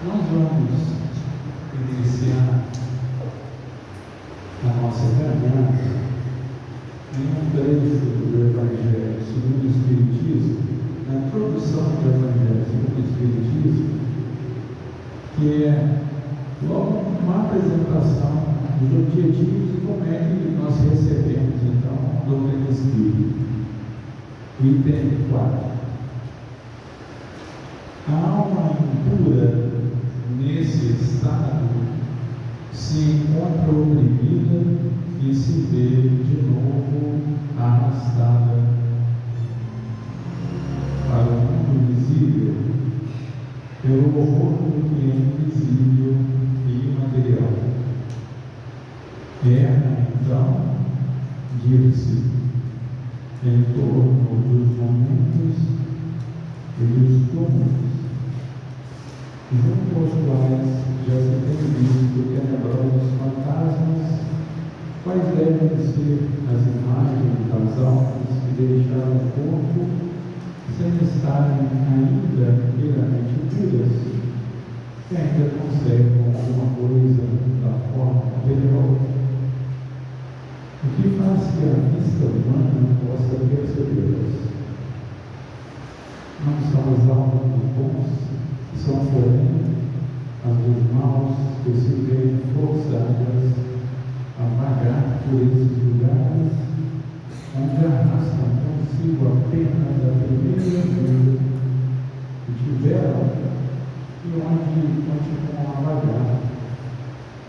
Nós vamos iniciar a nossa caminhada em um trecho do Evangelho segundo o Espiritismo, na introdução do Evangelho segundo o Espiritismo, que é logo uma apresentação dos objetivos e como é que nós recebemos então a doutrina espírita. O item 4. A alma impura, nesse estado, se encontra oprimida e se vê de novo arrastada para o mundo visível pelo horror do que é invisível e imaterial. Erra, então, dir-se em torno dos momentos e dos túmulos, junto aos quais já se tem visto tenebrosos fantasmas, quais devem ser as imagens das almas que deixaram o corpo sem estarem ainda inteiramente puras, que ainda conservam alguma coisa da forma material, o que faz que a vista humana possa percebê-las. Não são as almas dos bons, são, porém, as dos maus que se veem forçadas a vagar por esses lugares onde arrastam consigo apenas a primeira vida que tiveram e onde continuam a vagar,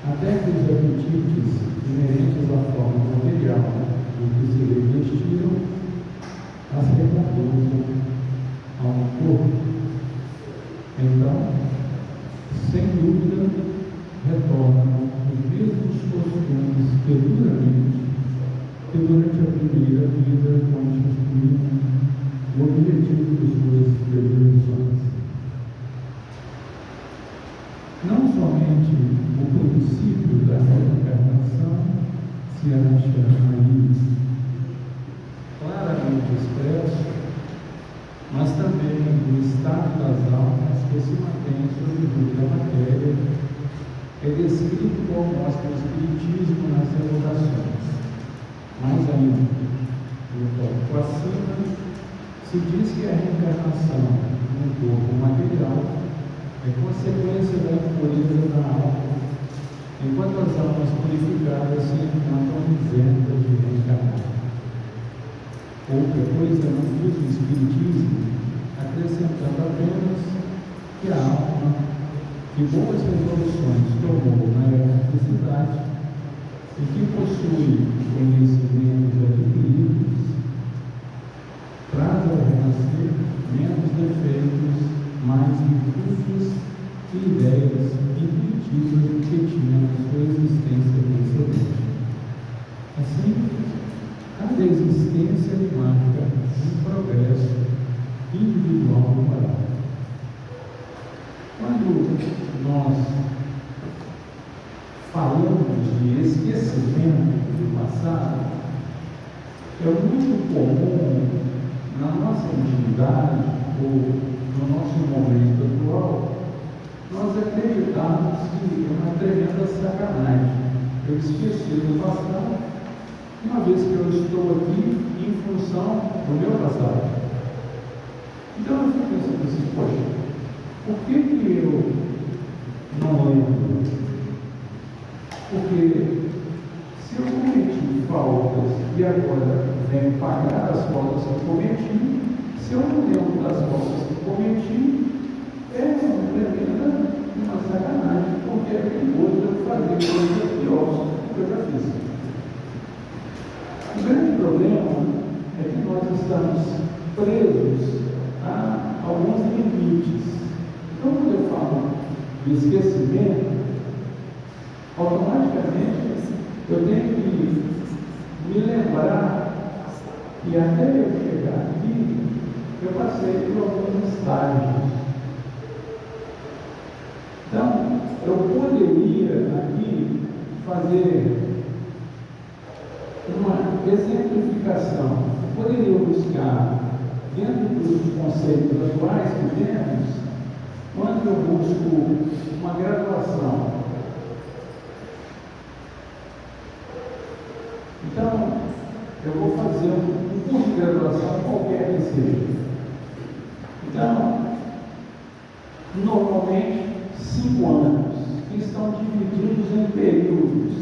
até que os apetites inerentes à forma material do que se revestiram as reconduzam a um corpo. Então, sem dúvida, retornam os mesmos costumes que durante a primeira vida constituíam o objetivo de suas predileções. Não somente o princípio da reencarnação se acha aí claramente expresso, mas também o estado das almas que se mantém sob a matéria é descrito como mostra o Espiritismo nas evocações. Mais ainda, no tópico acima, se diz que a reencarnação no corpo material é consequência da impureza da alma, enquanto as almas purificadas se encontram isentas de reencarnar. Outra coisa não diz o Espiritismo, acrescentando apenas que a alma, que boas resoluções tomou na erraticidade e que possui conhecimentos adquiridos, traz ao renascer menos defeitos, mais virtudes e ideias intuitivas do que tinha na sua existência precedente. Assim, cada existência marca um progresso individual e moral. Quando nós falamos de esquecimento do passado, é muito comum na nossa intimidade ou no nosso momento atual nós acreditarmos que é uma tremenda sacanagem. Eu esqueci do passado, uma vez que eu estou aqui em função do meu passado. Então eu fico pensando assim, poxa, por que eu não lembro? Porque se eu cometi faltas e agora venho pagar as faltas que eu cometi, se eu não lembro das faltas que eu cometi, é uma tremenda, uma sacanagem, porque é perigoso eu fazer coisas piores do que eu já fiz. O grande problema é que nós estamos presos a alguns limites. Então, quando eu falo de esquecimento, automaticamente eu tenho que me lembrar que até eu chegar aqui, eu passei por alguns estágios. Então, eu poderia aqui fazer uma exemplificação. Eu poderia buscar, dentro dos conceitos atuais que temos, quando eu busco uma graduação. Então, eu vou fazer um curso de graduação qualquer que seja. Então, normalmente, 5 anos, que estão divididos em períodos.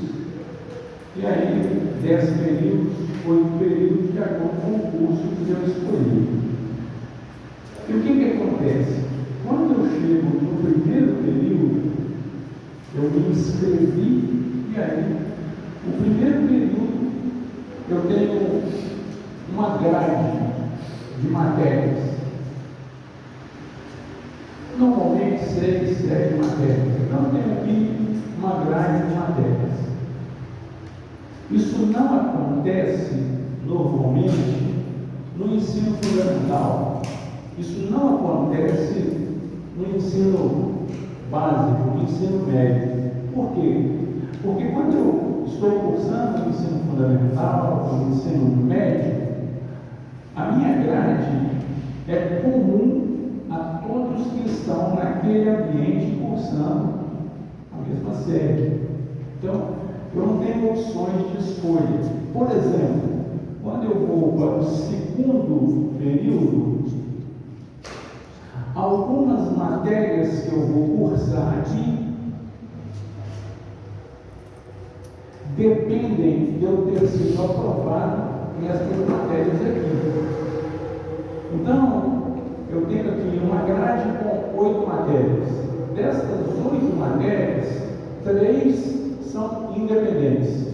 E aí, 10 períodos, 8 períodos, de acordo com o curso que eu escolhi. E o que acontece? Quando eu chego no primeiro período, eu me inscrevi, e aí, o primeiro período, eu tenho uma grade de matérias. Normalmente 6, 7 matérias. Então eu tenho aqui uma grade de matérias. Isso não acontece normalmente no ensino fundamental. Isso não acontece no ensino básico, no ensino médio. Por quê? Porque quando eu estou cursando o ensino fundamental, o ensino médio, a minha grade é comum a todos que estão naquele ambiente cursando a mesma série. Então, eu não tenho opções de escolha. Por exemplo, quando eu vou para o segundo período, algumas matérias que eu vou cursar aqui dependem de eu ter sido aprovado nessas matérias aqui. Então, eu tenho aqui uma grade com 8 matérias. Destas 8 matérias, 3 são independentes.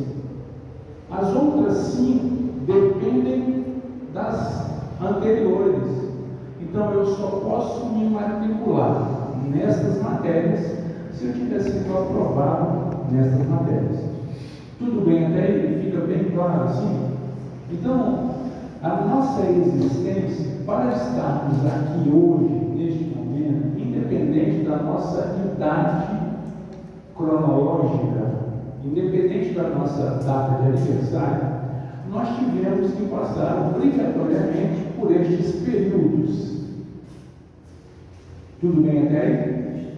As outras 5 dependem das anteriores. Então, eu só posso me matricular nestas matérias se eu tiver sido aprovado nessas matérias. Tudo bem até aí? Fica bem claro assim? Então, a nossa existência, para estarmos aqui hoje, neste momento, independente da nossa idade cronológica, independente da nossa data de aniversário, nós tivemos que passar obrigatoriamente por estes períodos. Tudo bem até aí?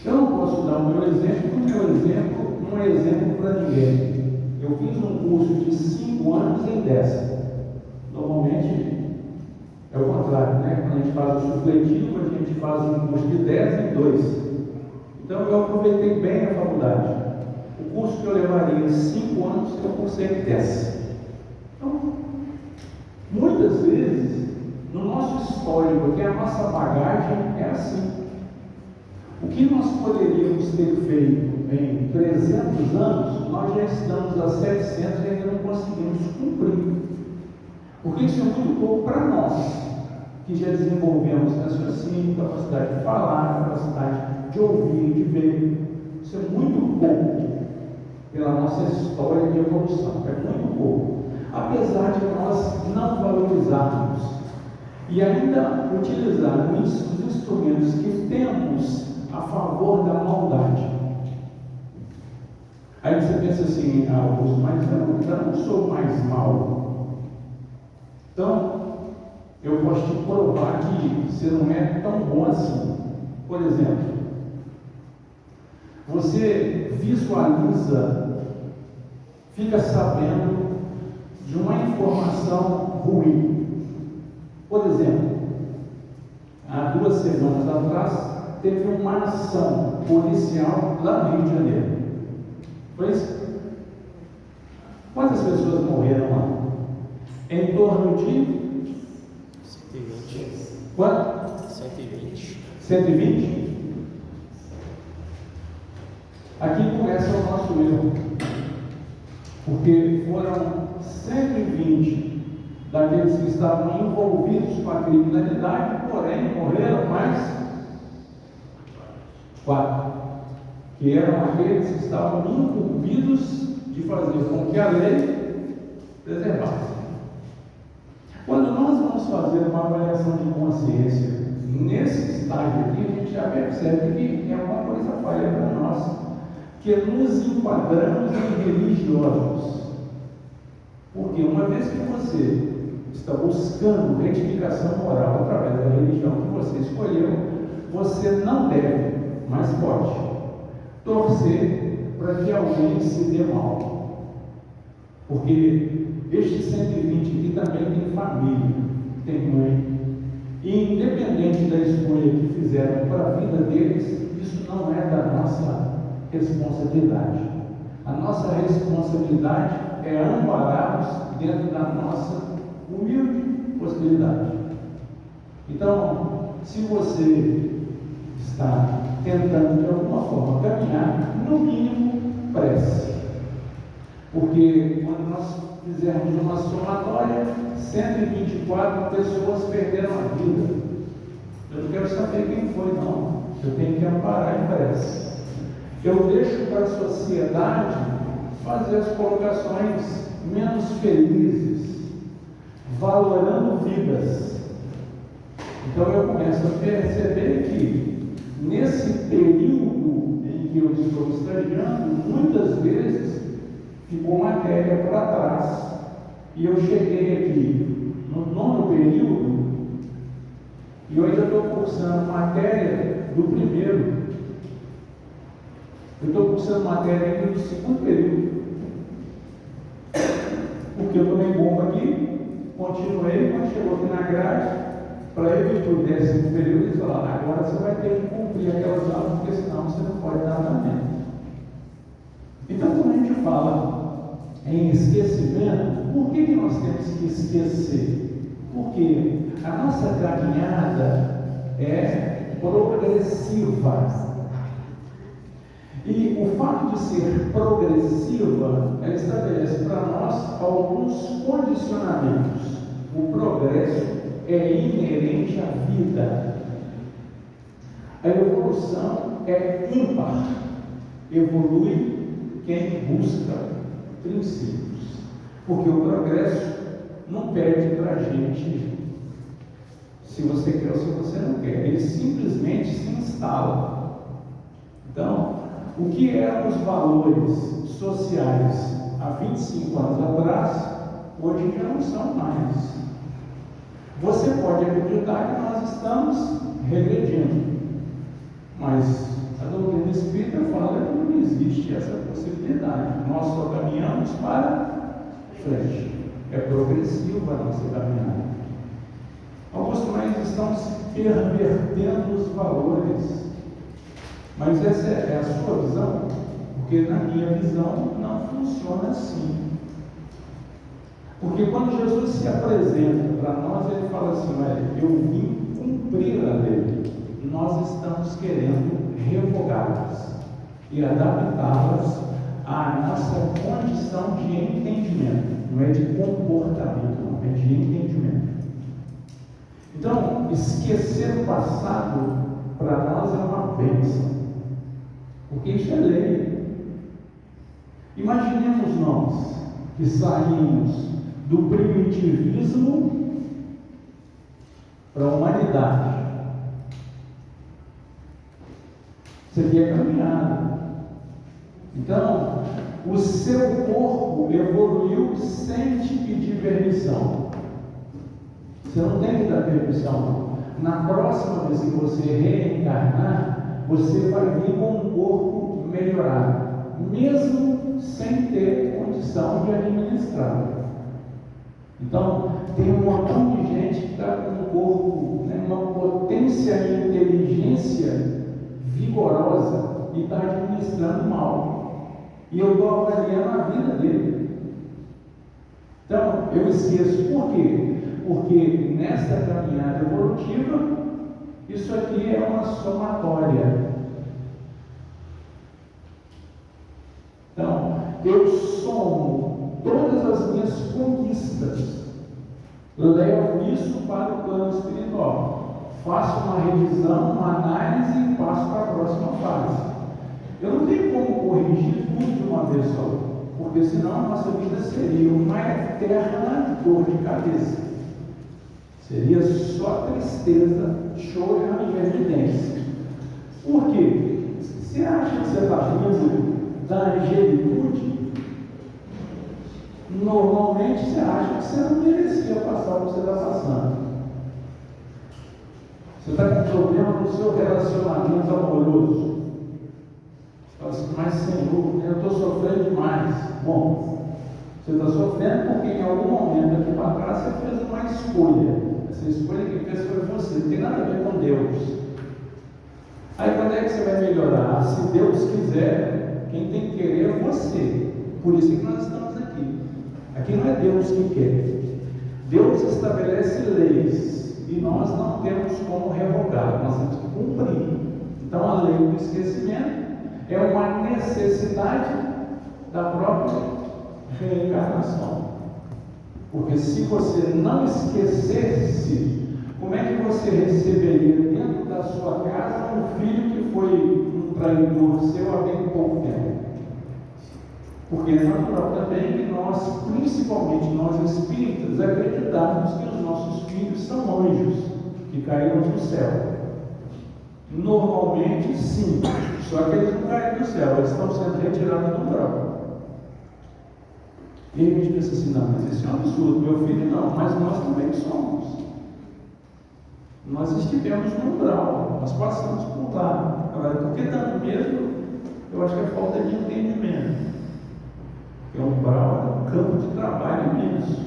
Eu não posso dar o meu exemplo, porque o meu exemplo não é exemplo para ninguém. Eu fiz um curso de 5 anos em 10. Normalmente é o contrário, né? Quando a gente faz o supletivo, a gente faz um curso de 10 em 2. Então eu aproveitei bem a faculdade. O curso que eu levaria 5 anos, eu cursei em 10. Então, muitas vezes, no nosso histórico, que a nossa bagagem é assim. O que nós poderíamos ter feito em 300 anos, nós já estamos a 700 e ainda não conseguimos cumprir. Porque isso é muito pouco para nós, que já desenvolvemos raciocínio, capacidade de falar, capacidade de ouvir, de ver. Isso é muito pouco pela nossa história de evolução, é muito pouco. Apesar de nós não valorizarmos e ainda utilizarmos os instrumentos que temos a favor da maldade. Aí você pensa assim, Augusto, mas eu não sou mais mal. Então, eu posso te provar que você não é tão bom assim. Por exemplo, você visualiza, fica sabendo de uma informação ruim. Por exemplo, há 2 semanas atrás, teve uma ação policial lá no Rio de Janeiro. Foi isso? Quantas pessoas morreram lá? Em torno de 120. quanto? 120. 120? Aqui começa o nosso erro, porque foram 120 daqueles que estavam envolvidos com a criminalidade, porém morreram mais 4, que eram aqueles que estavam incumbidos de fazer com que a lei preservasse. Quando nós vamos fazer uma avaliação de consciência nesse estágio aqui, a gente já percebe que tem alguma coisa falha para nós, que nos enquadramos em religiosos. Porque uma vez que você está buscando retificação moral através da religião que você escolheu, você não deve, mas pode, torcer para que alguém se dê mal. Porque este 120 aqui também tem família, tem mãe. E independente da escolha que fizeram para a vida deles, isso não é da nossa responsabilidade. A nossa responsabilidade é ampará-los dentro da nossa humilde possibilidade. Então, se você está tentando de alguma forma caminhar, no mínimo prece. Porque quando nós fizermos uma somatória, 124 pessoas perderam a vida. Eu não quero saber quem foi, não. Eu tenho que amparar em prece. Eu deixo para a sociedade fazer as colocações menos felizes, valorando vidas. Então eu começo a perceber que nesse período em que eu estou estagiando, muitas vezes ficou matéria para trás. E eu cheguei aqui no 9º período e eu ainda estou cursando matéria do primeiro. Eu estou cursando matéria ainda do 2º período. Porque eu tomei bomba aqui, continuei, mas chegou aqui na grade, para eu ir para o 10º período, eles falaram: agora você vai ter que cumprir aquelas aulas, porque senão você não pode dar andamento. Então, quando a gente fala em esquecimento, por que nós temos que esquecer? Porque a nossa caminhada é progressiva. E o fato de ser progressiva, ela estabelece para nós alguns condicionamentos. O progresso é inerente à vida. A evolução é ímpar. Evolui quem busca princípios. Porque o progresso não pede para a gente se você quer ou se você não quer. Ele simplesmente se instala. Então, o que eram os valores sociais há 25 anos atrás, hoje já não são mais. Você pode acreditar que nós estamos regredindo, mas a doutrina espírita fala que não existe essa possibilidade. Nós só caminhamos para frente. É progressiva a nossa caminhada. Alguns também estão se pervertendo os valores. Mas essa é a sua visão? Porque na minha visão não funciona assim. Porque quando Jesus se apresenta para nós, ele fala assim: olha, eu vim cumprir a lei. Nós estamos querendo revogá-las e adaptá-las à nossa condição de entendimento. Não é de comportamento, não, é de entendimento. Então, esquecer o passado para nós é uma bênção. Porque isso é lei. Imaginemos nós que saímos do primitivismo para a humanidade. Seria caminhada. Então, o seu corpo evoluiu sem te pedir permissão. Você não tem que dar permissão. Na próxima vez que você reencarnar, você vai vir com um corpo melhorado, mesmo sem ter condição de administrar. Então, tem um montão de gente que está com um corpo, uma potência e inteligência vigorosa e está administrando mal. E eu estou avaliando a vida dele. Então, eu esqueço. Por quê? Porque nessa caminhada evolutiva, isso aqui é uma somatória. Então, eu somo todas as minhas conquistas, levo isso para o plano espiritual, faço uma revisão, uma análise e passo para a próxima fase. Eu não tenho como corrigir tudo de uma vez só, porque senão a nossa vida seria uma eterna dor de cabeça. Seria só tristeza, choro e evidência. Por quê? Você acha que você está rindo da angelitude? Normalmente você acha que você não merecia passar o que você está passando. Você está com problema no seu relacionamento amoroso. Você fala assim, mas Senhor, eu estou sofrendo demais. Bom, você está sofrendo porque em algum momento aqui para trás você fez uma escolha. Essa escolha que fez foi você, não tem nada a ver com Deus. Aí quando é que você vai melhorar? Se Deus quiser, quem tem que querer é você. Por isso que nós estamos aqui. Aqui não é Deus que quer. Deus estabelece leis e nós não temos como revogar, nós temos que cumprir. Então a lei do esquecimento é uma necessidade da própria reencarnação. Porque se você não esquecesse, como é que você receberia dentro da sua casa um filho que foi um traidor seu há bem pouco tempo? Porque é natural também que nós, principalmente nós espíritas, acreditamos que os nossos filhos são anjos que caíram do céu. Normalmente sim, só que eles não caíram do céu, eles estão sendo retirados do umbral. E aí a gente pensa assim, não, mas isso é um absurdo, meu filho não, mas nós também somos. Nós estivemos no umbral, nós passamos por lá. Agora, por que tanto medo? Eu acho que é falta de entendimento. Porque o umbral é um campo de trabalho imenso.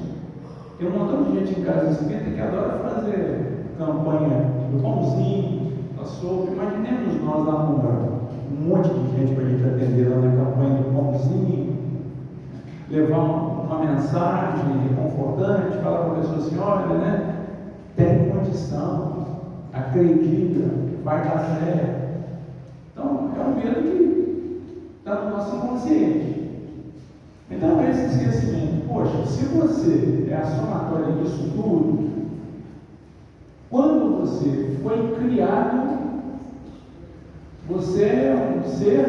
Tem um montão de gente em casa espírita que adora fazer campanha do pãozinho, da sopa. Imaginemos nós lá no umbral, um monte de gente para a gente atender lá na campanha do pãozinho, levar uma mensagem reconfortante, falar para a pessoa assim, olha, né? Tem condição, acredita, vai dar certo. Então, é um medo que está no nosso inconsciente. Então, esse esquecimento, poxa, se você é a somatória disso tudo, quando você foi criado, você é um ser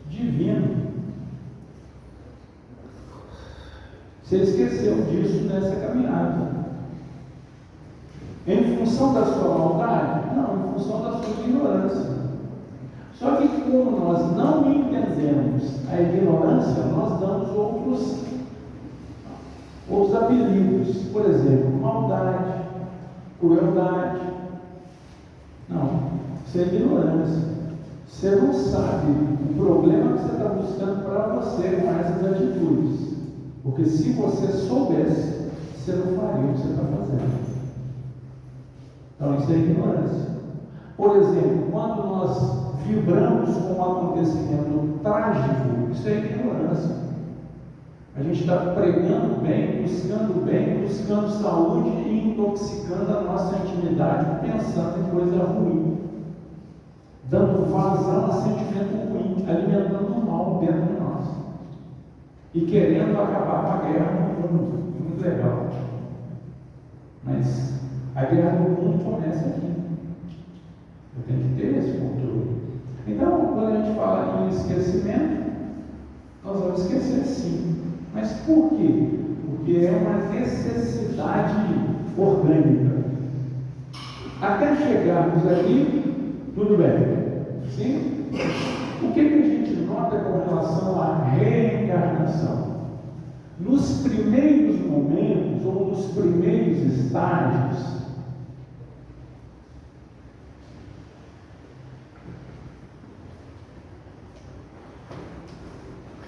divino. Você esqueceu disso nessa caminhada. Em função da sua maldade? Não, em função da sua ignorância. Só que como nós não entendemos a ignorância, nós damos outros apelidos. Por exemplo, maldade, crueldade. Não, isso é ignorância. Você não sabe o problema que você está buscando para você com essas atitudes. Porque se você soubesse, você não faria o que você está fazendo. Então isso é ignorância. Por exemplo, quando nós vibramos com um acontecimento trágico, isso é ignorância. A gente está pregando bem, buscando saúde e intoxicando a nossa intimidade, pensando em coisa ruim, dando vazão a sentimento ruim, alimentando o mal dentro de nós e querendo acabar com a guerra no mundo. Muito legal. Mas a guerra no mundo começa aqui. Eu tenho que ter esse controle. Então, quando a gente fala em esquecimento, nós vamos esquecer sim. Mas por quê? Porque é uma necessidade orgânica. Até chegarmos aqui, tudo bem. Sim? O que a gente nota com relação à reencarnação? Nos primeiros momentos, ou nos primeiros estágios,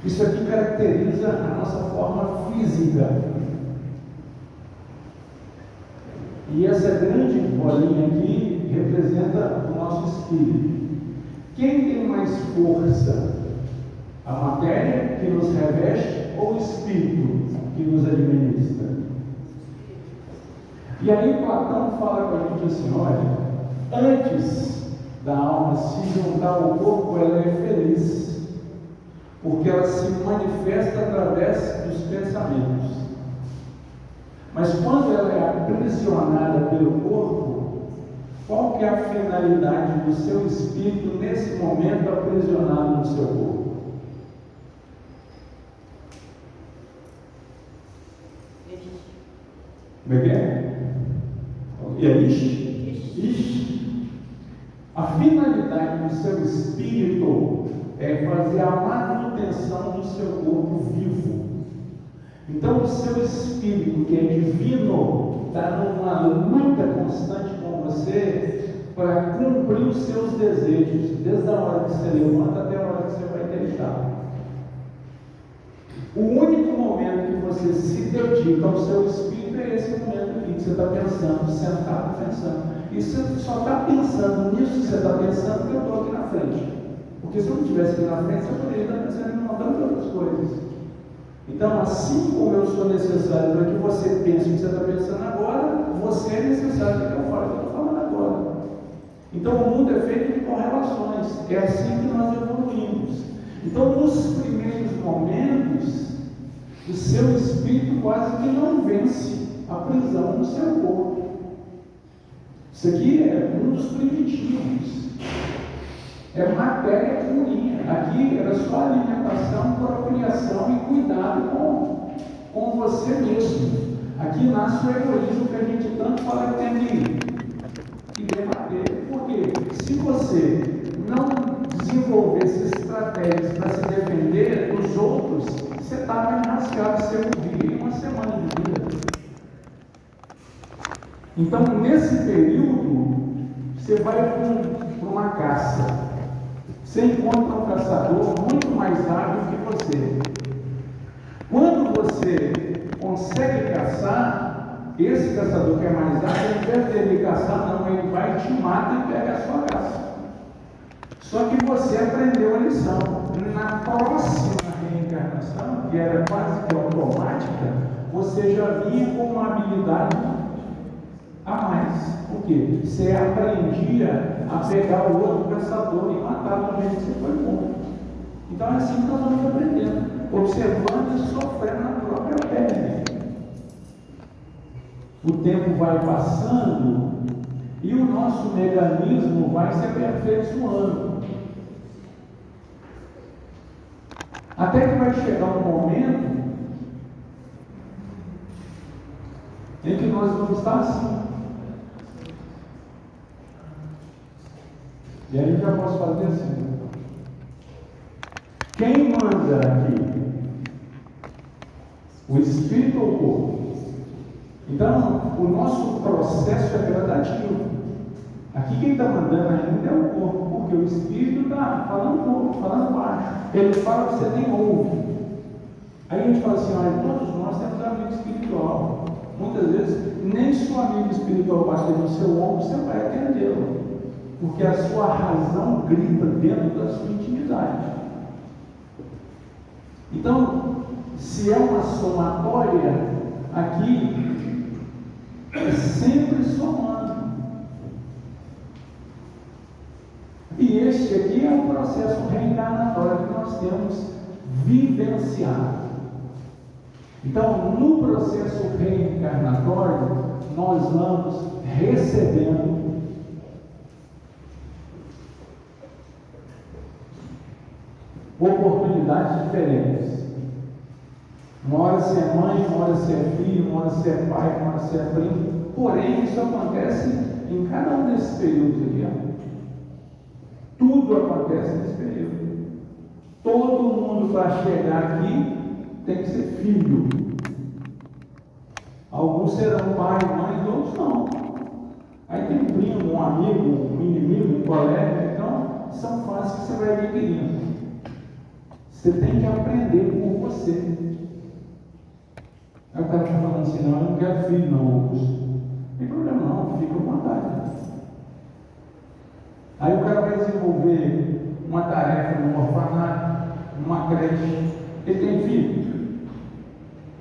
isso aqui caracteriza a nossa forma física. E essa grande bolinha aqui representa o nosso espírito. Quem tem mais força? A matéria que nos reveste ou o espírito que nos administra? E aí Platão fala com a gente assim, olha, antes da alma se juntar ao corpo, ela é feliz. Porque ela se manifesta através dos pensamentos. Mas quando ela é aprisionada pelo corpo, qual que é a finalidade do seu espírito nesse momento aprisionado no seu corpo? Como é que é? E é isto? A finalidade do seu espírito é fazer a manutenção do seu corpo vivo. Então o seu espírito, que é divino, está numa luta constante com você para cumprir os seus desejos, desde a hora que você levanta até a hora que você vai deitar. O único momento que você se dedica ao seu espírito é esse momento aqui, que você está pensando, sentado pensando. E você só está pensando nisso que você está pensando porque eu estou aqui na frente. Porque se eu não estivesse aqui na frente, você poderia estar pensando em um montão de outras coisas. Então, assim como eu sou necessário para que você pense o que você está pensando agora, você é necessário para que eu fale o que eu estou falando agora. Então, o mundo é feito de correlações. É assim que nós evoluímos. Então, nos primeiros momentos, o seu espírito quase que não vence a prisão do seu corpo. Isso aqui é um dos primitivos. É matéria purinha. Aqui era só alimentação, procriação e cuidado com você mesmo. Aqui nasce o egoísmo que a gente tanto fala que tem que debater. Porque se você não desenvolvesse estratégias para se defender dos outros, você estava enrascado, você morria em uma semana de vida. Então, nesse período, você vai para uma caça. Você encontra um caçador muito mais hábil que você. Quando você consegue caçar, esse caçador que é mais hábil, ao invés dele caçar, não, ele vai, te mata e pega a sua caça. Só que você aprendeu a lição. Na próxima reencarnação, que era quase que automática, você já vinha com uma habilidade a mais. Por quê? Você aprendia a pegar o outro caçador e matar do jeito que você foi morto. Então é assim que nós vamos aprendendo, observando e sofrendo na própria pele. O tempo vai passando e o nosso mecanismo vai se aperfeiçoando. Até que vai chegar um momento em que nós vamos estar assim. E aí eu já posso fazer assim. Quem manda aqui? O espírito ou o corpo? Então, o nosso processo é gradativo. Aqui quem está mandando ainda é o corpo, porque o espírito está falando pouco, falando baixo. Ele fala que você nem ouve. Aí a gente fala assim, olha, todos nós temos amigo espiritual. Muitas vezes, nem se o amigo espiritual bater no seu ombro, você vai atendê-lo. Porque a sua razão grita dentro da sua intimidade. Então, se é uma somatória, aqui é sempre somando. E este aqui é um processo reencarnatório que nós temos vivenciado. Então, no processo reencarnatório, nós vamos recebendo oportunidades diferentes. Uma hora você é mãe, uma hora você é filho, uma hora você é pai, uma hora você é primo. Porém, isso acontece em cada um desses períodos aqui. Tudo acontece nesse período. Todo mundo para chegar aqui tem que ser filho. Alguns serão pai, mãe, outros não. Aí tem um primo, um amigo, um inimigo, um colega. Então, são fases que você vai adquirindo. Você tem que aprender por você. Aí o cara está falando assim, não, eu não quero filho não, Augusto. Não tem problema não, fica com vontade. Aí o cara vai desenvolver uma tarefa num orfanato, numa creche. Ele tem filho?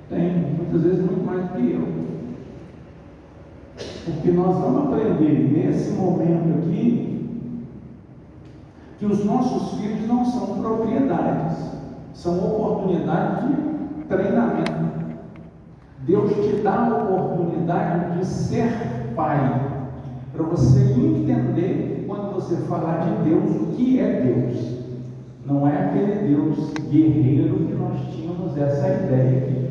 Tem, muitas vezes muito mais do que eu. Porque nós vamos aprender nesse momento aqui que os nossos filhos não são propriedades, são oportunidades de treinamento. Deus te dá a oportunidade de ser pai, para você entender, quando você falar de Deus, o que é Deus. Não é aquele Deus guerreiro que nós tínhamos essa ideia aqui.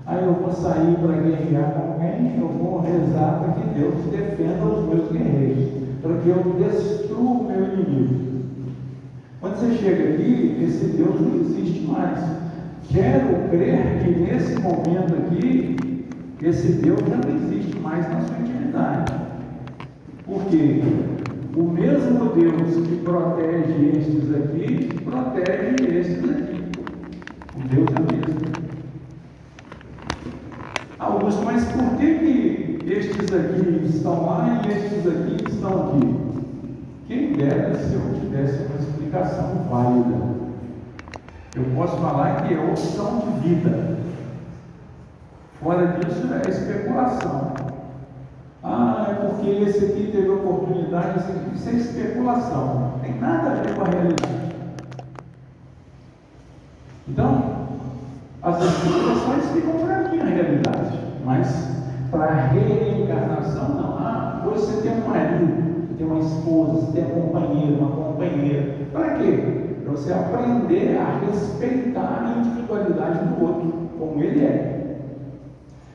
Aí eu vou sair para guerrear com alguém, eu vou rezar para que Deus defenda os meus guerreiros, para que eu destrua o meu inimigo. Quando você chega aqui, esse Deus não existe mais. Quero crer que nesse momento aqui, esse Deus já não existe mais na sua intimidade. Porque o mesmo Deus que protege estes aqui, protege estes aqui. O Deus é o mesmo. Augusto, mas por que estes aqui estão lá e estes aqui estão aqui? Quem dera se eu tivesse uma explicação válida. Eu posso falar que é opção de vida. Fora disso é especulação. Ah, é porque esse aqui teve oportunidade. Isso é especulação. Não tem nada a ver com a realidade. Então, as especulações ficam para mim na realidade. Mas para a reencarnação, não. Ah, hoje você tem um marido, você tem uma esposa, você tem um companheiro, uma companheira. Para quê? Para você aprender a respeitar a individualidade do outro, como ele é.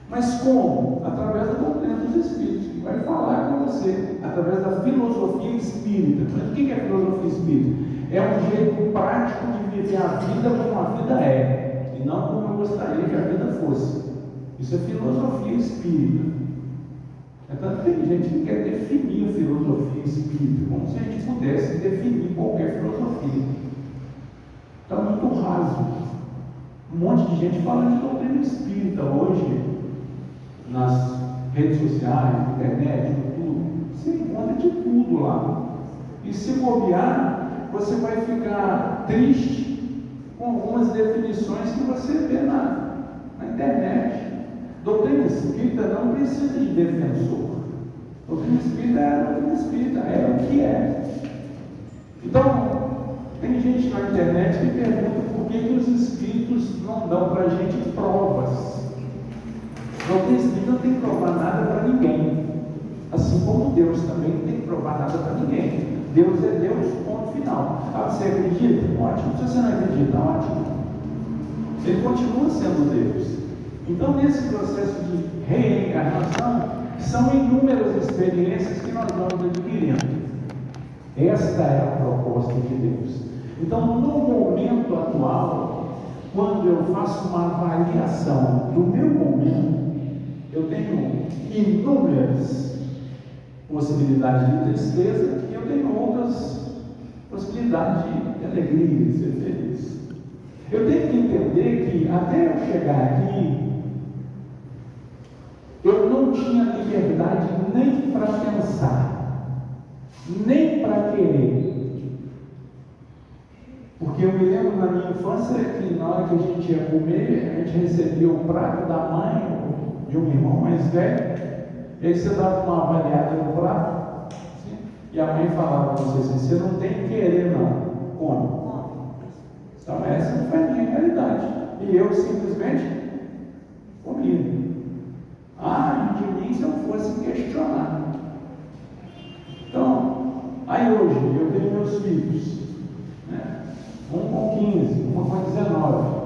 Mas como? Através da doutrina dos Espíritos, que vai falar com você, através da filosofia espírita. Mas o que é filosofia espírita? É um jeito prático de viver a vida como a vida é, e não como eu gostaria que a vida fosse. Isso é filosofia espírita. É tanto que tem gente que quer definir a filosofia espírita, como se a gente pudesse definir qualquer filosofia. Está muito raso. Um monte de gente falando de doutrina espírita hoje, nas redes sociais, na internet, tudo. Você encontra de tudo lá. E se bobear, você vai ficar triste com algumas definições que você vê na internet. Doutrina espírita não precisa de defensor. Doutrina espírita é a doutrina espírita, é o que é. Então, tem gente na internet que pergunta por que os espíritos não dão para a gente provas. Doutrina espírita não tem que provar nada para ninguém. Assim como Deus também não tem que provar nada para ninguém. Deus é Deus, ponto final. Ah, você acredita? Ótimo. Se você não acredita, ótimo. Ele continua sendo Deus. Então, nesse processo de reencarnação, são inúmeras experiências que nós vamos adquirindo. Esta é a proposta de Deus. Então, no momento atual, quando eu faço uma avaliação do meu momento, eu tenho inúmeras possibilidades de tristeza e eu tenho outras possibilidades de alegria, de ser feliz. Eu tenho que entender que até eu chegar aqui, eu não tinha liberdade nem para pensar, nem para querer. Porque eu me lembro na minha infância que na hora que a gente ia comer, a gente recebia o prato da mãe ou de um irmão mais velho, e aí você dava uma avaliada no prato, assim, e a mãe falava para você assim: você não tem que querer não, come. Então essa não foi a minha realidade. E eu simplesmente comi. Ah, de mim se eu fosse questionar. Então, aí hoje eu tenho meus filhos, né? Um com 15, uma com 19.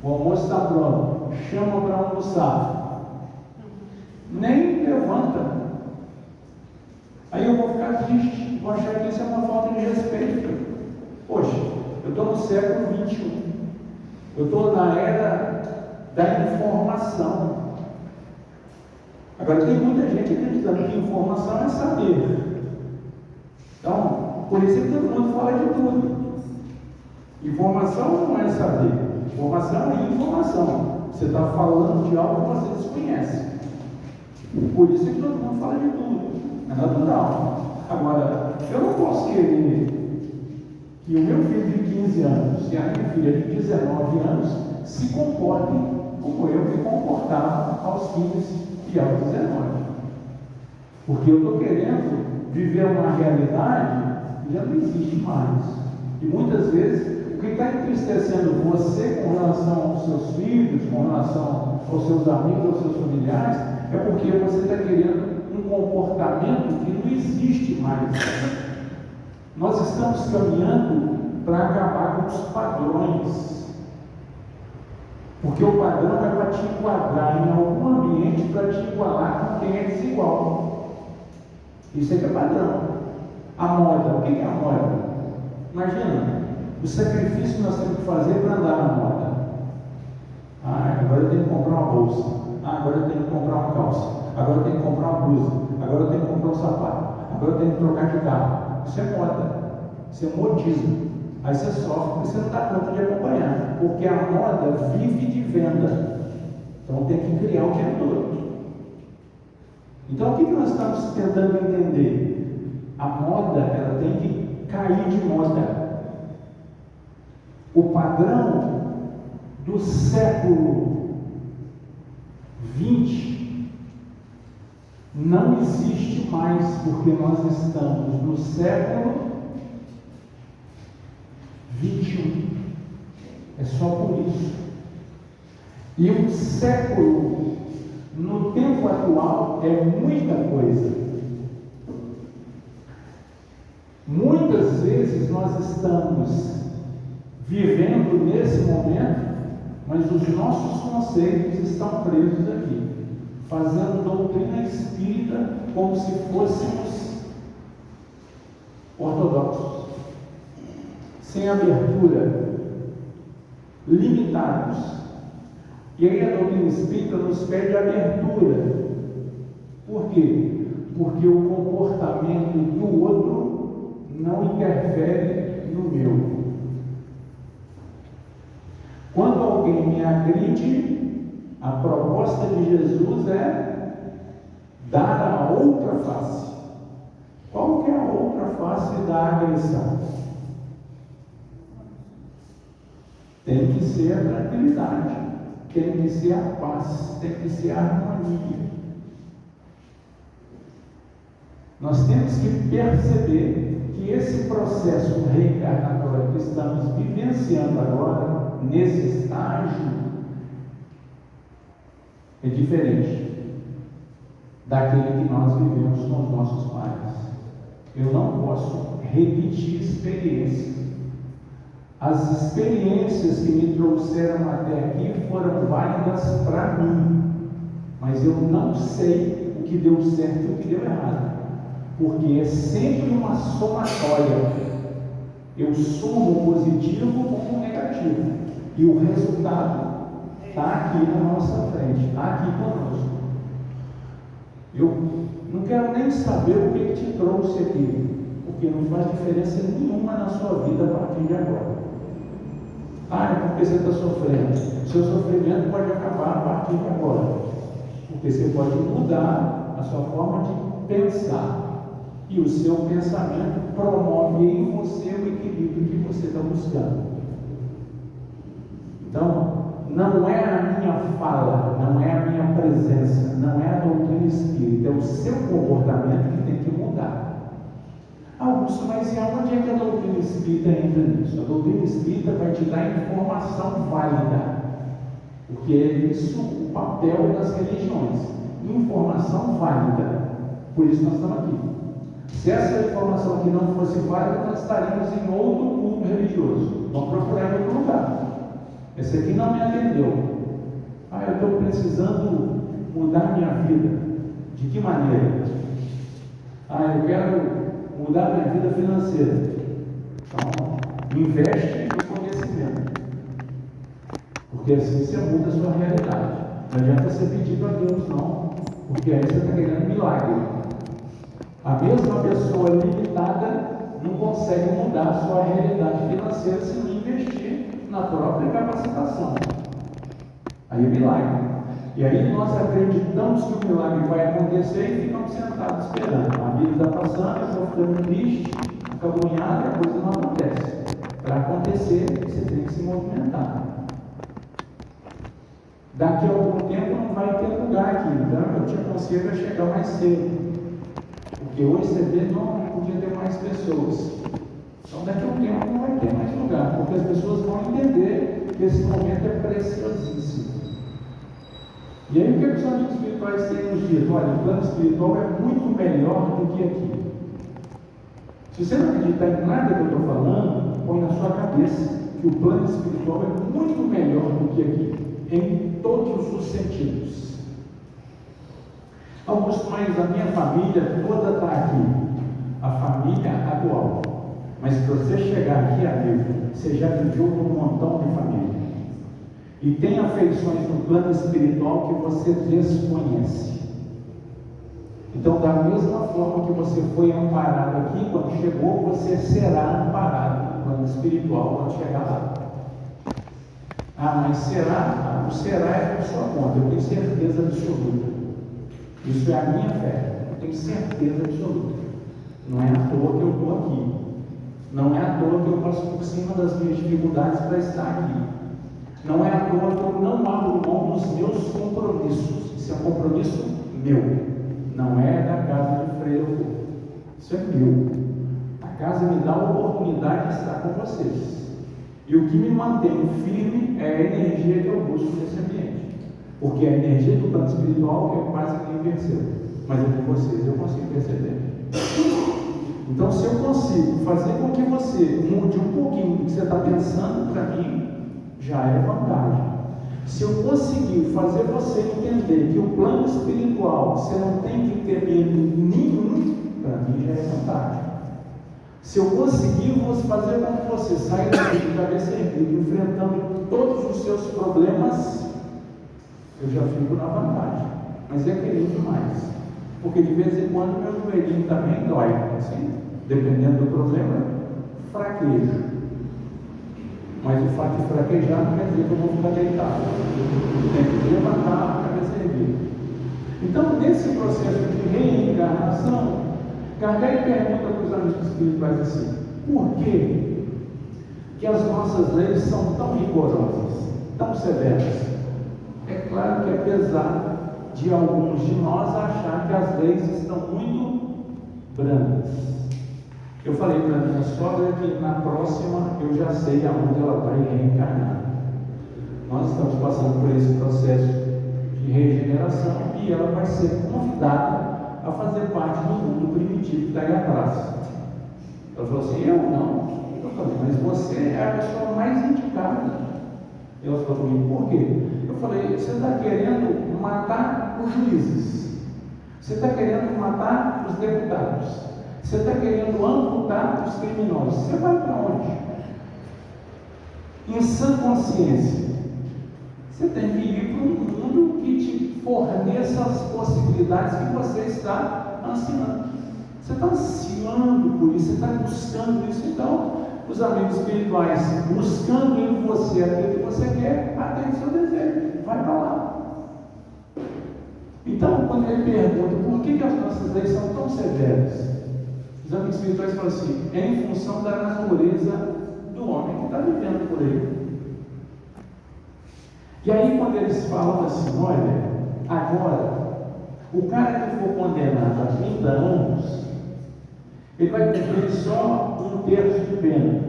O almoço está pronto, chama para almoçar, nem levanta. Aí eu vou ficar triste, vou achar que isso é uma falta de respeito. Poxa, eu estou no século XXI, eu estou na era da informação. Agora, tem muita gente acreditando que informação é saber. Então, por isso que todo mundo fala de tudo. Informação não é saber, informação é informação. Você está falando de algo que você desconhece. Por isso que todo mundo fala de tudo. É natural. Agora, eu não posso querer que o meu filho de 15 anos e a minha filha de 19 anos se comportem como eu me comportava aos 15 e aos 19. Porque eu estou querendo viver uma realidade que já não existe mais. E muitas vezes, o que está entristecendo você com relação aos seus filhos, com relação aos seus amigos, aos seus familiares, é porque você está querendo um comportamento que não existe mais. Nós estamos caminhando para acabar com os padrões. Porque o padrão é para te enquadrar em algum ambiente para te igualar com quem é desigual. Isso é que é padrão. A moda, o que é a moda? Imagina, o sacrifício que nós temos que fazer para andar na moda. Ah, agora eu tenho que comprar uma bolsa. Ah, agora eu tenho que comprar uma calça. Agora eu tenho que comprar uma blusa. agora eu tenho que comprar um sapato, agora eu tenho que trocar de carro. Isso é moda, isso é modismo. Aí você sofre porque você não dá conta de acompanhar, porque a moda vive de venda. Então tem que criar o tempo todo. Então o que nós estamos tentando entender? A moda, ela tem que cair de moda. O padrão do século XX não existe mais, porque nós estamos no século XXI. É só por isso. E o século, no tempo atual, é muita coisa. Muitas vezes nós estamos vivendo nesse momento, mas os nossos conceitos estão presos aqui, fazendo doutrina espírita como se fôssemos ortodoxos, sem abertura, limitados. E aí a doutrina espírita nos pede abertura. Por quê? Porque o comportamento do outro não interfere no meu. Quando alguém me agride, a proposta de Jesus é dar a outra face. Qual que é a outra face da agressão? Tem que ser a tranquilidade, tem que ser a paz, tem que ser a harmonia. Nós temos que perceber que esse processo reencarnatório que estamos vivenciando agora, nesse estágio, é diferente daquele que nós vivemos com os nossos pais. Eu não posso repetir experiências. As experiências que me trouxeram até aqui foram válidas para mim, mas eu não sei o que deu certo e o que deu errado, porque é sempre uma somatória. Eu somo o positivo com o negativo, e o resultado está aqui na nossa frente, está aqui conosco. Eu não quero nem saber o que te trouxe aqui, porque não faz diferença nenhuma na sua vida a partir de agora. É porque você está sofrendo. Seu sofrimento pode acabar a partir de agora, porque você pode mudar a sua forma de pensar, e o seu pensamento promove em você o equilíbrio que você está buscando. Então, não é a minha fala, não é a minha presença, não é a doutrina espírita, é o seu comportamento que tem que mudar. Augusto, mas e aonde é que a doutrina espírita entra nisso? A doutrina espírita vai te dar informação válida, porque é isso o papel das religiões, informação válida. Por isso nós estamos aqui. Se essa informação aqui não fosse válida, nós estaríamos em outro culto religioso. Vamos procurar em outro lugar. Esse aqui não me atendeu. Eu estou precisando mudar minha vida. De que maneira? Eu quero mudar minha vida financeira. Então, investe no conhecimento, porque assim você muda a sua realidade. Não adianta você pedir para Deus, não, porque aí você está querendo milagre. A mesma pessoa limitada não consegue mudar a sua realidade financeira se não investir na própria capacitação. Aí é milagre. E aí nós acreditamos que o milagre vai acontecer e ficamos sentados esperando. A vida está passando, eu estou ficando triste, acabunhado, e a coisa não acontece. Para acontecer, você tem que se movimentar. Daqui a algum tempo não vai ter lugar aqui, então eu te aconselho a chegar mais cedo. Porque hoje você vê, não podia ter mais pessoas. Então daqui a um tempo não vai ter mais lugar, porque as pessoas vão entender que esse momento é preciosíssimo. E aí o que os amigos espirituais têm nos dito? Olha, o plano espiritual é muito melhor do que aqui. Se você não acreditar em nada que eu estou falando, põe na sua cabeça que o plano espiritual é muito melhor do que aqui, em todos os sentidos. Augusto, mas a minha família toda está aqui, a família atual. Mas para você chegar aqui, amigo, você já viveu num montão de família. E tem afeições no plano espiritual que você desconhece. Então, da mesma forma que você foi amparado aqui, quando chegou, você será amparado no plano espiritual quando chegar lá. Ah, mas será? O será é por sua conta, eu tenho certeza absoluta. Isso é a minha fé, eu tenho certeza absoluta. Não é à toa que eu estou aqui. Não é à toa que eu passo por cima das minhas dificuldades para estar aqui. Não é à toa que eu não abro mão dos meus compromissos. Isso é um compromisso meu. Não é da casa de freio. Isso é meu. A casa me dá a oportunidade de estar com vocês. E o que me mantém firme é a energia que eu busco nesse ambiente. Porque a energia do plano espiritual é quase que invencível. Mas entre vocês eu consigo perceber. Então, se eu consigo fazer com que você mude um pouquinho do que você está pensando, para mim, já é vantagem. Se eu conseguir fazer você entender que o plano espiritual você não tem que ter medo nenhum, para mim já é vantagem. Se eu conseguir fazer com que você saia daqui de cabeça erguida, enfrentando todos os seus problemas, eu já fico na vantagem. Mas é querer demais. Porque de vez em quando meu joelhinho também dói, assim, dependendo do problema, fraquejo. Mas o fato de fraquejar não quer dizer que eu vou ficar deitado. Tem que levantar a cabeça erguida. Então, nesse processo de reencarnação, Kardec pergunta para os amigos espirituais assim: por que as nossas leis são tão rigorosas, tão severas? É claro que apesar de alguns de nós achar que as leis estão muito brandas. Eu falei para minha sogra que na próxima eu já sei aonde ela vai reencarnar. Nós estamos passando por esse processo de regeneração e ela vai ser convidada a fazer parte do mundo primitivo que está aí atrás. Ela falou assim: eu não. Eu falei: mas você é a pessoa mais indicada. Ela falou comigo: por quê? Eu falei: você está querendo matar os juízes, você está querendo matar os deputados, você está querendo amputar os criminosos. Você vai para onde? Em sã consciência, você tem que ir para um mundo que te forneça as possibilidades que você está ansiando. Você está ansiando por isso, você está buscando isso. Então, os amigos espirituais, buscando em você aquilo que você quer, atende seu desejo, vai para lá. Então, quando ele pergunta por que as nossas leis são tão severas, os amigos espirituais falam assim: é em função da natureza do homem que está vivendo por aí. E aí, quando eles falam assim: olha, agora, o cara que for condenado a 30 anos, ele vai cumprir só 1/3 de pena.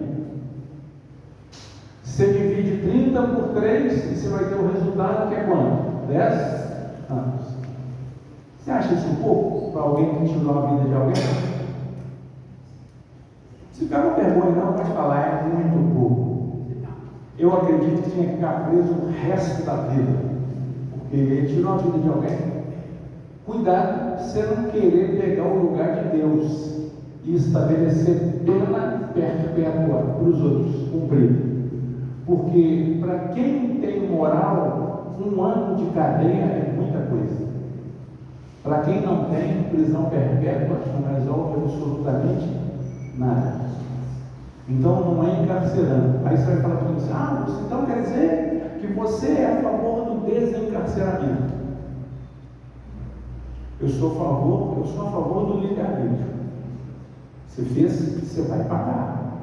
Você divide 30 por 3 e você vai ter o resultado que é quanto? 10 anos. Você acha isso um pouco para alguém que tirou a vida de alguém? Se ficar com vergonha, não pode falar, é muito pouco. Eu acredito que tinha que ficar preso o resto da vida, porque ele tirou a vida de alguém. Cuidado você não querer pegar o lugar de Deus e estabelecer pena perpétua para os outros cumprir. Porque para quem tem moral, 1 ano de cadeia é muita coisa. Para quem não tem, prisão perpétua não resolve absolutamente nada. Então não é encarcerando. Aí você vai falar para mim assim: ah, então quer dizer que você é a favor do desencarceramento. Eu sou a favor do livre-arbítrio. Você fez, você vai pagar.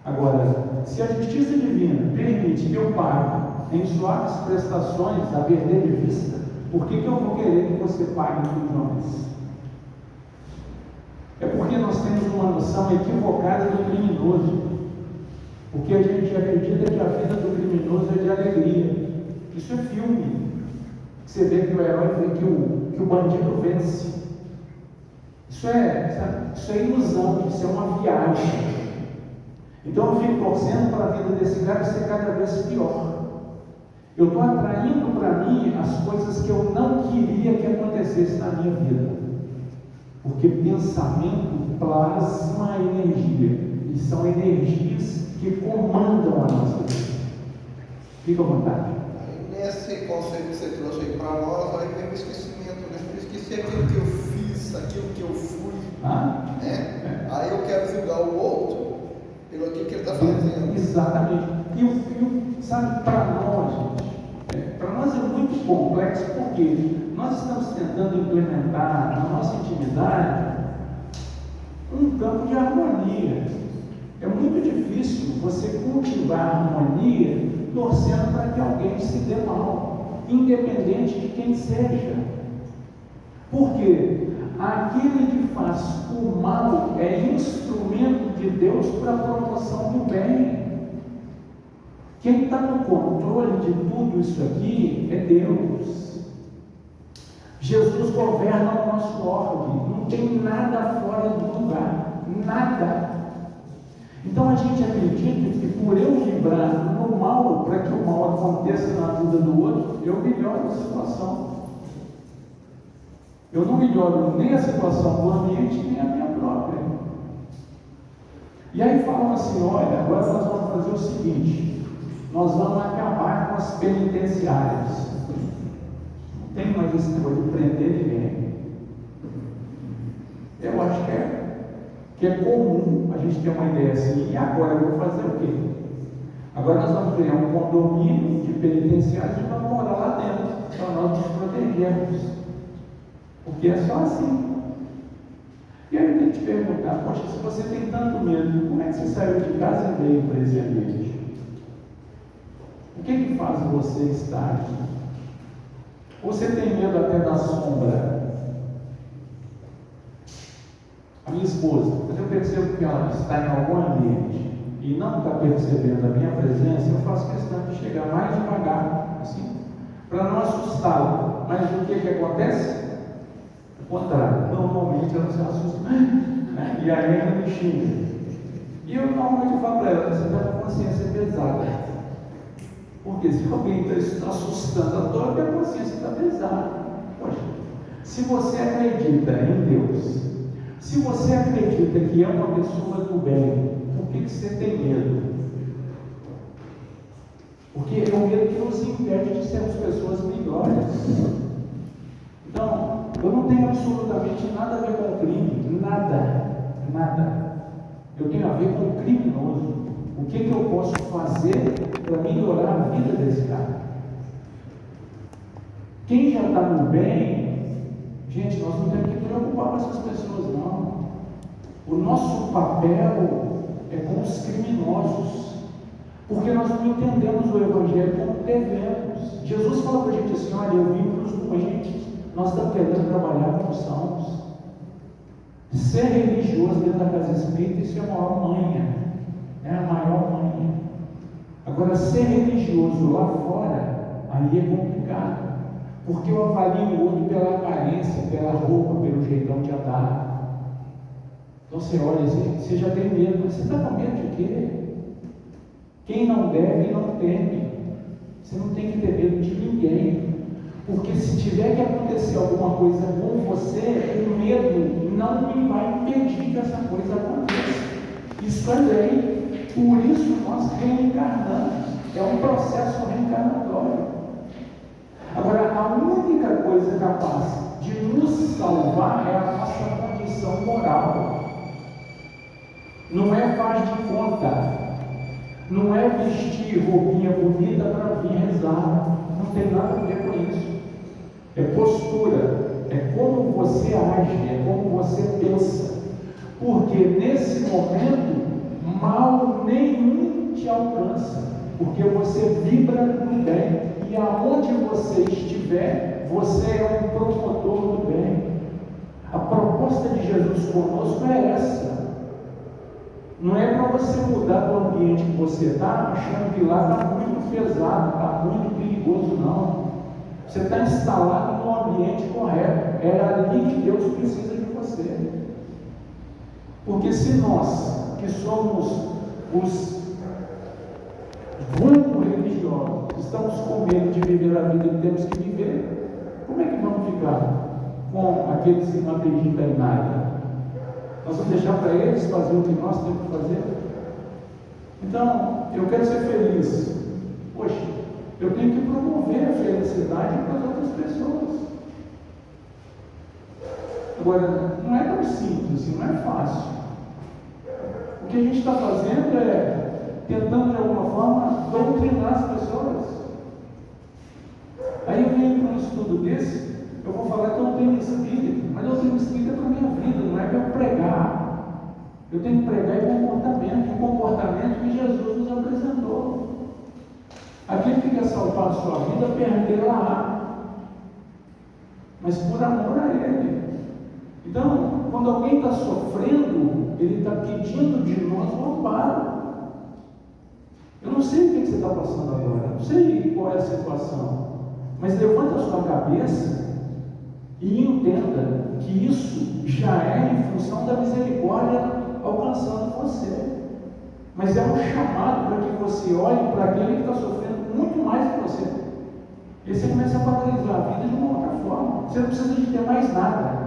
Agora, se a justiça divina permite que eu pague em suaves prestações a perder de vista, por que eu vou querer que você pague tudo de uma vez? É porque nós temos uma noção equivocada do criminoso. Porque a gente acredita que a vida do criminoso é de alegria. Isso é filme. Você vê que o herói vê que o bandido vence. Isso é ilusão, isso é uma viagem. Então eu fico torcendo para a vida desse cara ser cada vez pior. Eu estou atraindo para mim as coisas que eu não queria que acontecesse na minha vida. Porque pensamento plasma energia. E são energias que comandam a nossa vida. Fica à vontade. Nesse conceito que você trouxe aí para nós, aí vem o esquecimento, né? Eu esqueci aquilo que eu fiz fiz, aquilo que eu fui, Ah? né? Aí eu quero julgar o outro pelo aquilo que ele está fazendo. Exatamente. Sabe, para nós, gente, para nós é muito complexo, porque nós estamos tentando implementar na nossa intimidade um campo de harmonia. É muito difícil você cultivar a harmonia torcendo para que alguém se dê mal, independente de quem seja. Porque aquele que faz o mal é instrumento de Deus para a promoção do bem. Quem está no controle de tudo isso aqui é Deus. Jesus governa o nosso órgão, não tem nada fora do lugar, nada. Então a gente acredita que por eu vibrar no mal, para que o mal aconteça na vida do outro, eu melhoro a situação. Eu não melhoro nem a situação do ambiente, nem a minha própria. E aí falam assim, olha, agora nós vamos fazer o seguinte, nós vamos acabar com as penitenciárias. Não tem mais esse negócio de prender ninguém. Eu acho que é comum a gente ter uma ideia assim, e agora eu vou fazer o quê? Agora nós vamos criar um condomínio de penitenciários e vamos morar lá dentro, para nós nos protegermos. Porque é só assim. E aí eu tenho que te perguntar, poxa, se você tem tanto medo, como é que você saiu de casa e veio para esse ambiente? O que faz você estar aqui? Você tem medo até da sombra? A minha esposa, quando eu percebo que ela está em algum ambiente e não está percebendo a minha presença, eu faço questão de chegar mais devagar, assim, para não assustá-la. Mas o que acontece? O contrário, normalmente ela se assusta, né? E aí ela me xinga. E eu normalmente falo para ela, você está com a consciência pesada. Porque se alguém está assustando a tua, a consciência está pesada. Poxa, se você acredita em Deus, se você acredita que é uma pessoa do bem, por que você tem medo? Porque é o medo que nos impede de sermos pessoas melhores. Então, eu não tenho absolutamente nada a ver com o crime, nada. Eu tenho a ver com o criminoso. O que eu posso fazer para melhorar a vida desse cara? Quem já está no bem, gente, nós não temos que preocupar com essas pessoas, não. O nosso papel é com os criminosos, porque nós não entendemos o Evangelho como devemos. Jesus fala para a gente assim, olha, eu vim para os doentes, nós estamos querendo trabalhar com os sãos. Ser religioso dentro da casa espírita, isso é a maior manha, é a maior manha. Agora, ser religioso lá fora, aí é complicado, porque eu avalio o outro pela aparência, pela roupa, pelo jeitão de andar. Então você olha assim, você já tem medo, mas você está com medo de quê? Quem não deve, não teme. Você não tem que ter medo de ninguém, porque se tiver que acontecer alguma coisa com você, o medo não vai impedir que essa coisa aconteça. Isso é lei. Por isso nós reencarnamos. É um processo reencarnatório. Agora, a única coisa capaz de nos salvar é a nossa condição moral. Não é faz de conta. Não é vestir roupinha bonita para vir rezar. Não tem nada a ver com isso. É postura. É como você age. É como você pensa. Porque nesse momento, mal nenhum te alcança, porque você vibra no bem, e aonde você estiver, você é um promotor do bem. A proposta de Jesus conosco é essa. Não é para você mudar do ambiente que você está, achando que lá está muito pesado, está muito perigoso, não. Você está instalado no ambiente correto, é ali que Deus precisa de você. Porque se nós, que somos os vulgo religiosos, estamos com medo de viver a vida que temos que viver, como é que vamos ficar com aqueles que não acreditam em nada? Nós vamos deixar para eles fazer o que nós temos que fazer? Então, eu quero ser feliz. Poxa, eu tenho que promover a felicidade para as outras pessoas. Agora, não é tão simples assim, não é fácil. O que a gente está fazendo é tentando de alguma forma doutrinar as pessoas. Aí eu venho para um estudo desse, eu vou falar que doutrina espírita, mas doutrina espírita é para a minha vida, não é para eu pregar. Eu tenho que pregar em comportamento, que Jesus nos apresentou. Aquele que quer salvar a sua vida, perdê-la, mas por amor a Ele. Então, quando alguém está sofrendo, ele está pedindo de nós um amparo. Eu não sei o que você está passando agora, não sei qual é a situação, mas levanta a sua cabeça e entenda que isso já é em função da misericórdia alcançando você. Mas é um chamado para que você olhe para aquele que está sofrendo muito mais que você. E você começa a valorizar a vida de uma outra forma. Você não precisa de ter mais nada.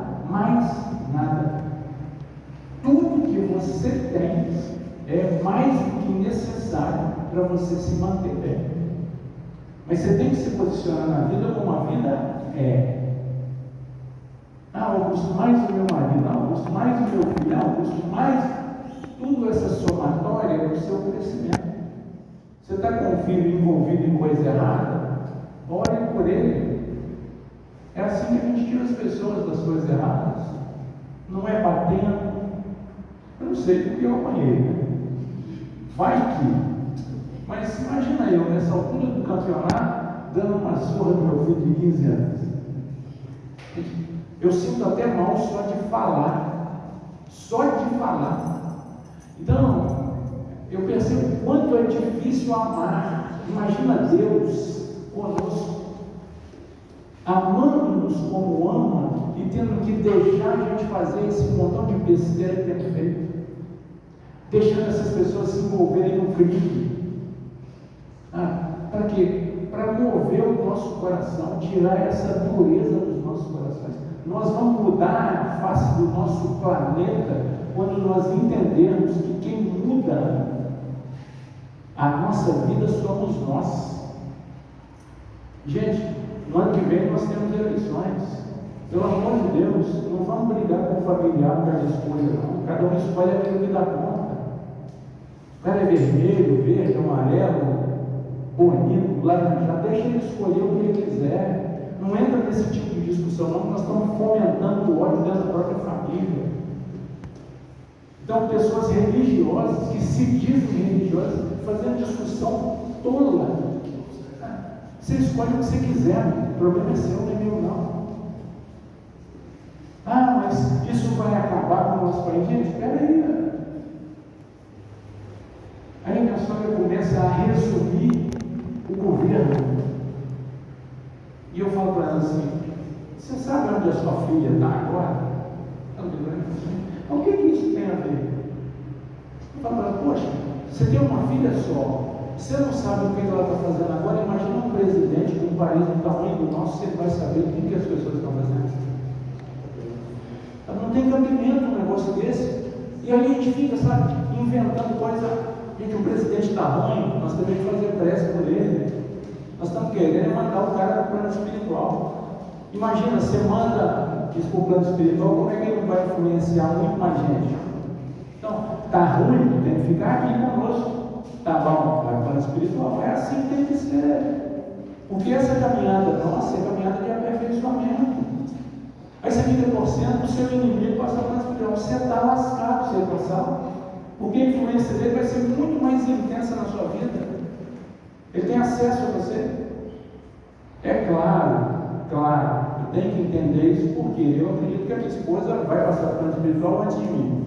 Tudo que você tem é mais do que necessário para você se manter bem. Mas você tem que se posicionar na vida como a vida é. Eu gosto mais do meu marido, eu gosto mais do meu filho, eu gosto mais. Tudo essa somatória é o seu crescimento. Você está com o filho envolvido em coisa errada? Ore por ele. É assim que a gente tira as pessoas das coisas erradas. Não é batendo. Eu não sei porque eu apanhei, né? Vai que. Mas imagina eu, nessa altura do campeonato, dando uma surra no meu filho de 15 anos. Eu sinto até mal só de falar. Então, eu percebo o quanto é difícil amar. Imagina Deus conosco, amando-nos como ama e tendo que deixar a gente fazer esse montão de besteira que temos feito, deixando essas pessoas se envolverem no crime. Para quê? Para mover o nosso coração, tirar essa dureza dos nossos corações. Nós vamos mudar a face do nosso planeta quando nós entendermos que quem muda a nossa vida somos nós. Gente, no ano que vem nós temos eleições. Pelo amor de Deus, não vamos brigar com o familiar por causa de escolha, não. Cada um escolhe aquilo que dá conta. O cara é vermelho, verde, amarelo, bonito, laranjado, deixa ele escolher o que ele quiser. Não entra nesse tipo de discussão, não, nós estamos fomentando o ódio dentro da própria família. Então, pessoas religiosas, que se dizem religiosas, fazendo discussão tola. Você escolhe o que você quiser, o problema é seu, não é meu, não. Mas isso vai acabar com o nosso país. Gente, espera aí. Aí a minha sogra começa a resumir o governo. E eu falo para ela assim: você sabe onde a sua filha está agora? Ela me olha assim: o que isso tem a ver? Eu falo para ela: poxa, você tem uma filha só, você não sabe o que ela está fazendo agora. Imagina um presidente de um país do tamanho do nosso, você vai saber o que as pessoas estão fazendo. Não tem cabimento um negócio desse. E aí a gente fica, sabe, inventando coisa. Gente, o presidente está ruim, nós temos que fazer pressa por ele. Nós estamos querendo mandar o cara para o plano espiritual. Imagina, você manda isso para o plano espiritual, como é que ele não vai influenciar muito mais gente? Então, está ruim, tem que ficar aqui conosco. Está bom, vai para o plano espiritual. É assim que tem que ser. Porque essa caminhada nossa é caminhada de aperfeiçoamento. Aí você fica torcendo para o seu inimigo passar para o plano espiritual. Você está lascado se ele passar. Porque a influência dele vai ser muito mais intensa na sua vida. Ele tem acesso a você. É claro, eu tenho que entender isso, porque eu acredito que a minha esposa vai passar para o plano espiritual antes de mim.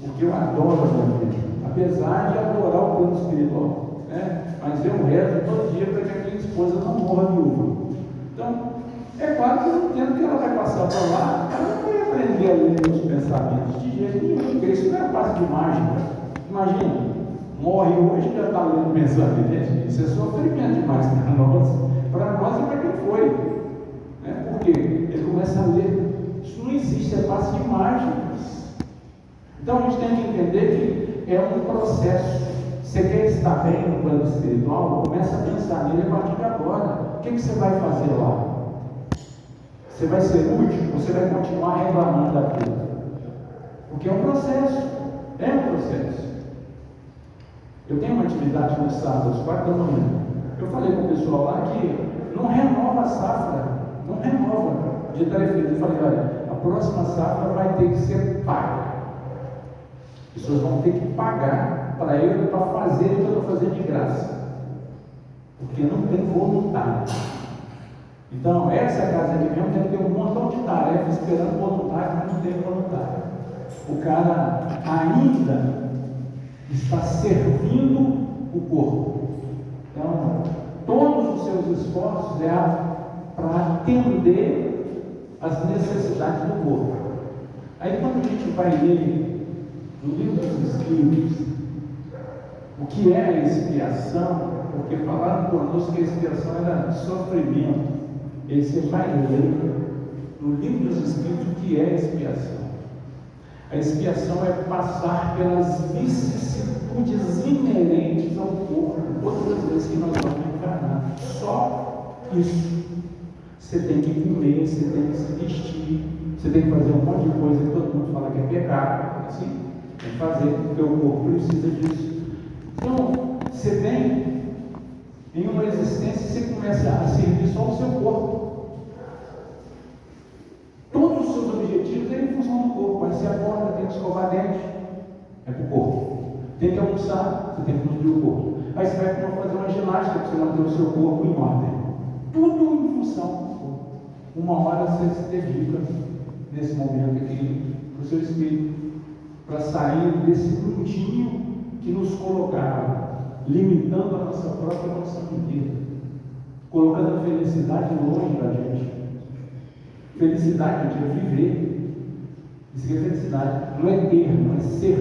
Porque eu adoro a minha vida, apesar de adorar o plano espiritual, né? Mas eu rezo todo dia para que a minha esposa não morra viúva. Então, é claro que eu entendo que ela vai passar por lá, ela não vai aprender a ler meus pensamentos de jeito nenhum, porque isso não é passe de mágica. Imagina, morre hoje e já está lendo pensamento. Gente, isso é sofrimento demais para nós. Para nós e para quem foi. Por quê? Ele começa a ler. Isso não existe, é passe de mágicas. Então a gente tem que entender que é um processo. Você quer estar bem no plano espiritual? Começa a pensar nele a partir de agora. O que você vai fazer lá? Você vai ser útil ou você vai continuar reclamando da vida? Porque é um processo. É um processo. Eu tenho uma atividade no sábado, às 4 da manhã. Eu falei com o pessoal lá que não renova a safra. Não renova de tarefeiro. Eu falei, olha, a próxima safra vai ter que ser paga. As pessoas vão ter que pagar para fazer o que eu estou fazendo de graça. Porque não tem voluntário. Então, essa casa aqui mesmo deve ter um montão de tarefas esperando voluntário, mas não tem voluntário. O cara ainda está servindo o corpo. Então, todos os seus esforços é para atender as necessidades do corpo. Aí, quando a gente vai ler no livro dos Espíritos, o que é a expiação, porque falaram conosco que a expiação era sofrimento. E você vai ler no livro dos Espíritos o que é a expiação. A expiação é passar pelas vicissitudes inerentes ao corpo, todas as vezes que nós vamos encarnar. Só isso. Você tem que comer, você tem que se vestir, você tem que fazer um monte de coisa que todo mundo fala que é pecado. Assim, tem que fazer, porque o corpo precisa disso. Então, você vem em uma existência e você começa a servir só o seu corpo. Todos os seus objetivos é em função do corpo. Aí você acorda, tem que escovar dente, é para o corpo. Tem que almoçar, você tem que nutrir o corpo. Aí você vai fazer uma ginástica para você manter o seu corpo em ordem. Tudo em função do corpo. Uma hora você se dedica, nesse momento aqui, para o seu espírito, para sair desse mundinho que nos colocaram, limitando a nossa própria noção de vida, colocando a felicidade longe da gente. Felicidade é viver. Isso aqui é felicidade. Não é ter, não é ser.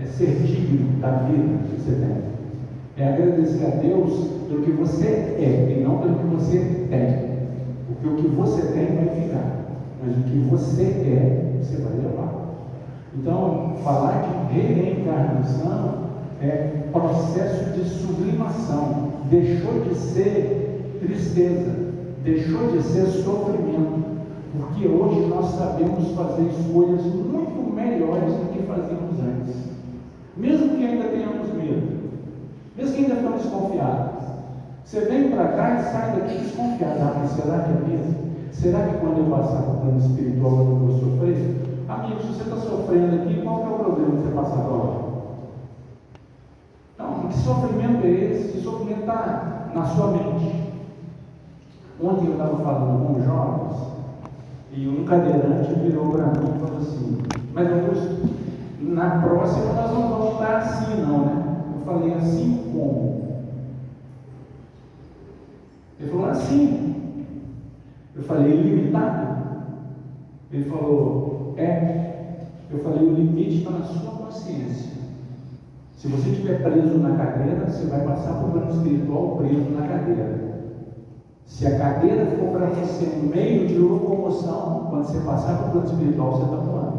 É ser digno da vida que você tem. É agradecer a Deus pelo que você é e não pelo que você tem. Porque o que você tem vai ficar, mas o que você é, você vai levar. Então, falar de reencarnação é processo de sublimação. Deixou de ser tristeza, deixou de ser sofrimento, porque hoje nós sabemos fazer escolhas muito melhores do que fazíamos antes. Mesmo que ainda tenhamos medo, mesmo que ainda estamos desconfiados. Você vem para cá e sai daqui desconfiado. Ah, mas será que é mesmo? Será que quando eu passar para o plano espiritual eu não vou sofrer? Amigo, se você está sofrendo aqui, qual que é o problema de você passar para lá? Então, que sofrimento é esse? Que sofrimento está na sua mente. Ontem eu estava falando com jovens e um cadeirante virou para mim e falou assim: mas Augusto, na próxima nós não vamos estar assim não, né? Eu falei: assim como? Ele falou: assim. Eu falei: limitado? Ele falou: é. Eu falei: o limite está na sua consciência. Se você estiver preso na cadeira, você vai passar para o plano espiritual preso na cadeira. Se a cadeira for para você um meio de locomoção, quando você passar para o plano espiritual, você está voando.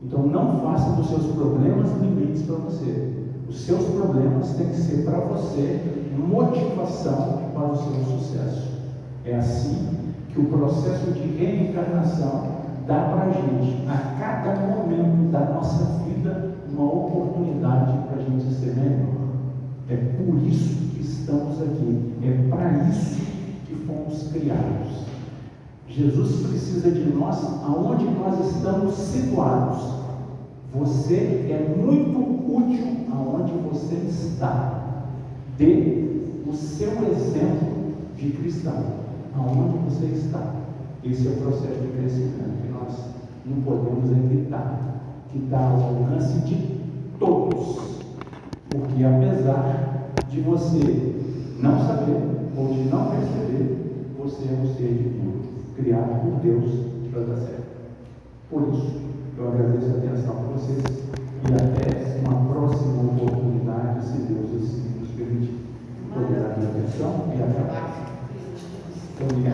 Então não faça dos seus problemas limites para você. Os seus problemas têm que ser para você motivação para o seu sucesso. É assim que o processo de reencarnação dá para a gente, a cada momento da nossa vida, uma oportunidade para a gente ser melhor. É por isso que estamos aqui, é para isso que fomos criados. Jesus precisa de nós aonde nós estamos situados. Você é muito útil aonde você está. Dê o seu exemplo de cristão aonde você está. Esse é o processo de crescimento que nós não podemos evitar, que está ao alcance de todos. Porque apesar de você não saber ou de não perceber, você é um ser divino, criado por Deus para dar certo. Por isso, eu agradeço a atenção de vocês.